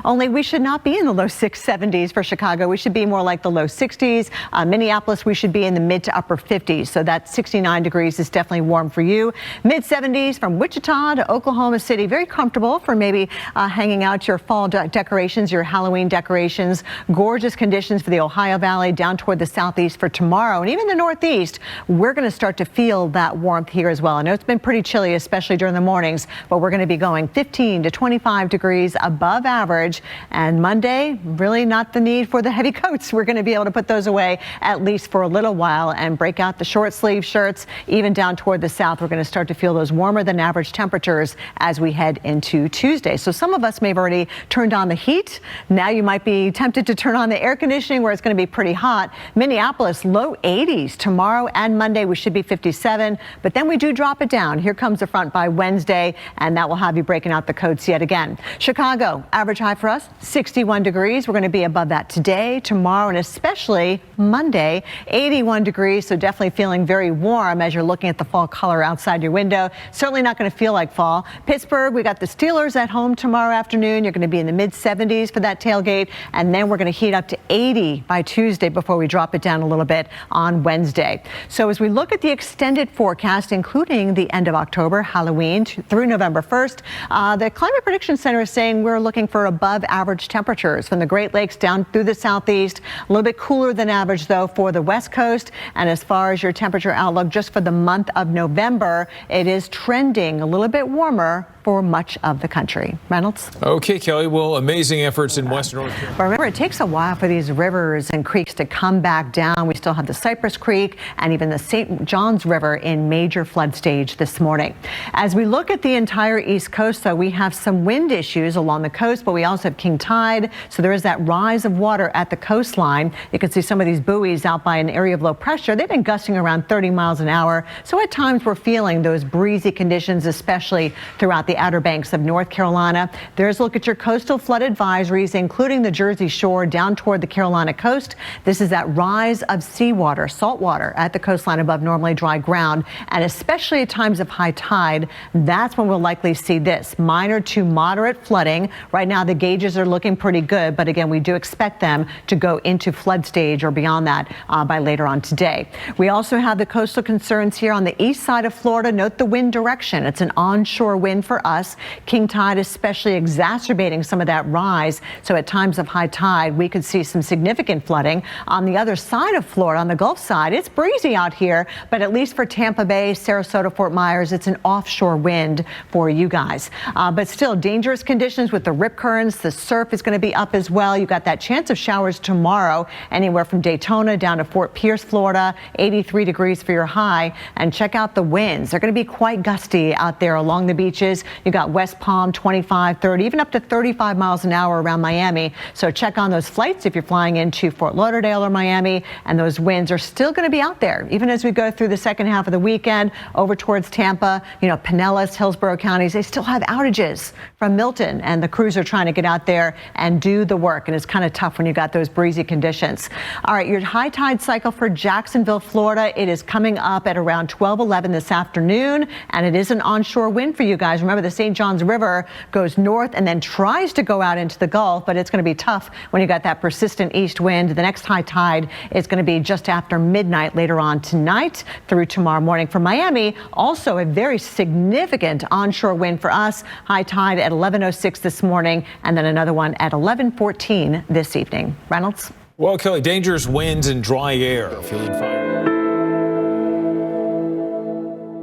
Only we should not be in the low 70s for Chicago. We should be more like the low 60s. Minneapolis, we should be in the mid to upper 50s. So that 69 degrees is definitely warm for you. Mid 70s from Wichita to Oklahoma City. Very comfortable for maybe hanging out your fall decorations, your Halloween decorations. Gorgeous conditions for the Ohio Valley down toward the southeast for tomorrow. And even the northeast, we're going to start to feel that warmth here as well. I know it's been pretty chilly, especially during the mornings, but we're going to be going 15 to 25 degrees above average. And Monday, really not the need for the heavy coats. We're going to be able to put those away at least for a little while and break out the short sleeve shirts. Even down toward the south, we're going to start to feel those warmer than average temperatures as we head into Tuesday. So some of us may have already turned on the heat. Now you might be tempted to turn on the air conditioning where it's going to be pretty hot. Minneapolis, low 80s tomorrow and Monday. We should be 57, but then we do drop it down. Here comes the front by Wednesday, and that will have you breaking out the coats yet again. Chicago, average high for us, 61 degrees. We're going to be above that today, tomorrow, and especially Monday, 81 degrees. So definitely feeling very warm as you're looking at the fall color outside your window. Certainly not going to feel like fall. Pittsburgh, we got the Steelers at home tomorrow afternoon. You're going to be in the mid 70s for that tailgate, and then we're going to heat up to 80 by Tuesday before we drop it down a little bit on Wednesday. So as we look at the extended forecast, including the end of October, Halloween through November 1st, the Climate Prediction Center is saying we're looking for above average temperatures from the Great Lakes down through the southeast. A little bit cooler than average, though, for the west coast. And as far as your temperature outlook, just for the month of November, it is trending a little bit warmer for much of the country. Reynolds? Okay, Kelly. Well, amazing efforts in western North Carolina. But remember, it takes a while for these rivers and creeks to come back down. We still have the Cypress Creek and even the St. Johns River in major flood stage this morning. As we look at the entire East Coast, though, we have some wind issues along the coast, but we also have king tide. So there is that rise of water at the coastline. You can see some of these buoys out by an area of low pressure. They've been gusting around 30 miles an hour. So at times we're feeling those breezy conditions, especially throughout the Outer Banks of North Carolina. There's a look at your coastal flood advisories, including the Jersey Shore down toward the Carolina coast. This is that rise of seawater, salt water at the coastline above normally dry ground. And especially at times of high tide, that's when we'll likely see this minor to moderate flooding. Right now, the gauges are looking pretty good, but again, we do expect them to go into flood stage or beyond that by later on today. We also have the coastal concerns here on the east side of Florida. Note the wind direction. It's an onshore wind for us. King tide especially exacerbating some of that rise. So at times of high tide, we could see some significant flooding. On the other side of Florida, on the Gulf side, it's breezy out here, but at least for Tampa Bay, Sarasota, Fort Myers, it's an offshore wind for you guys. But still dangerous conditions with the rip currents. The surf is going to be up as well. You got that chance of showers tomorrow, anywhere from Daytona down to Fort Pierce, Florida, 83 degrees for your high. And check out the winds. They're going to be quite gusty out there along the beaches. You got West Palm, 25, 30, even up to 35 miles an hour around Miami. So check on those flights if you're flying into Fort Lauderdale or Miami. And those winds are still going to be out there, even as we go through the second half of the weekend over towards Tampa, Pinellas, Hillsborough counties. They still have outages from Milton, and the crews are trying to get out there and do the work. And it's kind of tough when you got those breezy conditions. All right, your high tide cycle for Jacksonville, Florida, it is coming up at around 12:11 this afternoon. And it is an onshore wind for you guys. Remember, the St. Johns River goes north and then tries to go out into the Gulf, but it's going to be tough when you got that persistent east wind. The next high tide is going to be just after midnight later on tonight through tomorrow morning. For Miami, also a very significant onshore wind for us. High tide at 11:06 this morning, and then another one at 11:14 this evening. Reynolds? Well, Kelly, dangerous winds and dry air. Feeling fire.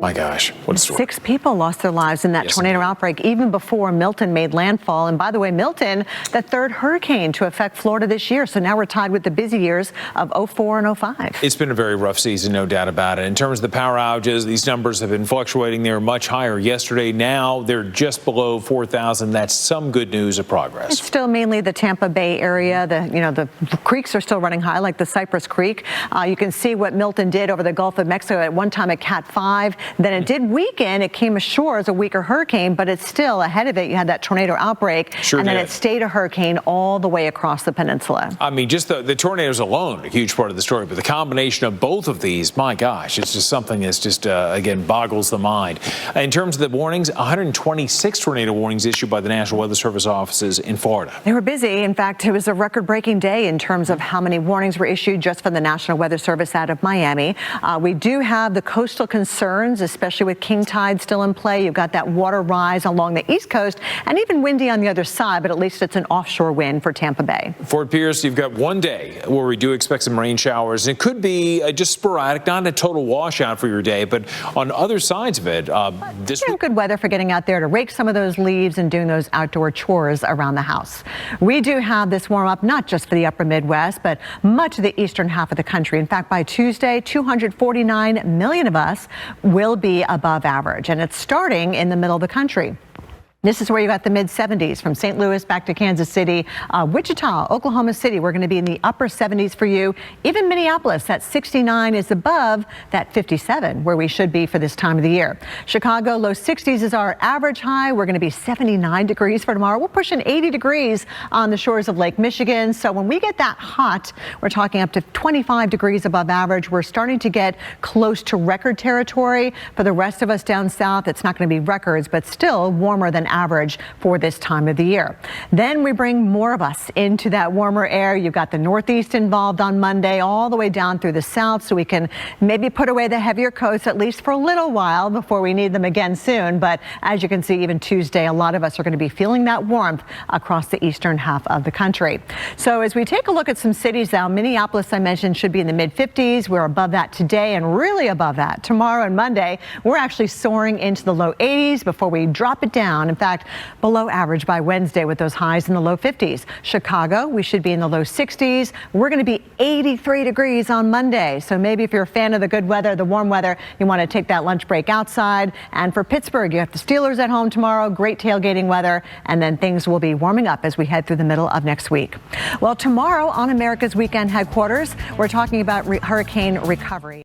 My gosh, what a story. 6 people lost their lives in that tornado outbreak even before Milton made landfall. And by the way, Milton, the third hurricane to affect Florida this year. So now we're tied with the busy years of 04 and 05. It's been a very rough season, no doubt about it. In terms of the power outages, these numbers have been fluctuating. They were much higher yesterday. Now they're just below 4,000. That's some good news of progress. It's still mainly the Tampa Bay area. The creeks are still running high, like the Cypress Creek. You can see what Milton did over the Gulf of Mexico at one time at Cat 5. Then it did weaken. It came ashore as a weaker hurricane, but it's still ahead of it. You had that tornado outbreak, Sure and then did. it stayed a hurricane all the way across the peninsula. I mean, just the tornadoes alone, a huge part of the story, but the combination of both of these, my gosh, it's just something that's just, again, boggles the mind. In terms of the warnings, 126 tornado warnings issued by the National Weather Service offices in Florida. They were busy. In fact, it was a record-breaking day in terms of how many warnings were issued just from the National Weather Service out of Miami. We do have the coastal concerns, especially with king tide still in play. You've got that water rise along the East Coast and even windy on the other side, but at least it's an offshore wind for Tampa Bay. Fort Pierce, you've got one day where we do expect some rain showers. It could be just sporadic, not a total washout for your day, but on other sides of it, this week. Good weather for getting out there to rake some of those leaves and doing those outdoor chores around the house. We do have this warm up, not just for the upper Midwest, but much of the eastern half of the country. In fact, by Tuesday, 249 million of us will be above average, and it's starting in the middle of the country. This is where you got the mid-70s from St. Louis back to Kansas City, Wichita, Oklahoma City. We're going to be in the upper 70s for you. Even Minneapolis, that 69 is above that 57 where we should be for this time of the year. Chicago, low 60s is our average high. We're going to be 79 degrees for tomorrow. We're pushing 80 degrees on the shores of Lake Michigan. So when we get that hot, we're talking up to 25 degrees above average. We're starting to get close to record territory. For the rest of us down south, it's not going to be records, but still warmer than average for this time of the year. Then we bring more of us into that warmer air. You've got the Northeast involved on Monday, all the way down through the south, so we can maybe put away the heavier coats at least for a little while before we need them again soon. But as you can see, even Tuesday, a lot of us are going to be feeling that warmth across the eastern half of the country. So as we take a look at some cities now, Minneapolis, I mentioned, should be in the mid-50s. We're above that today and really above that tomorrow and Monday. We're actually soaring into the low 80s before we drop it down. In fact, below average by Wednesday with those highs in the low 50s. Chicago, we should be in the low 60s. We're going to be 83 degrees on Monday. So maybe if you're a fan of the good weather, the warm weather, you want to take that lunch break outside. And for Pittsburgh, you have the Steelers at home tomorrow. Great tailgating weather. And then things will be warming up as we head through the middle of next week. Well, tomorrow on America's Weekend Headquarters, we're talking about hurricane recovery.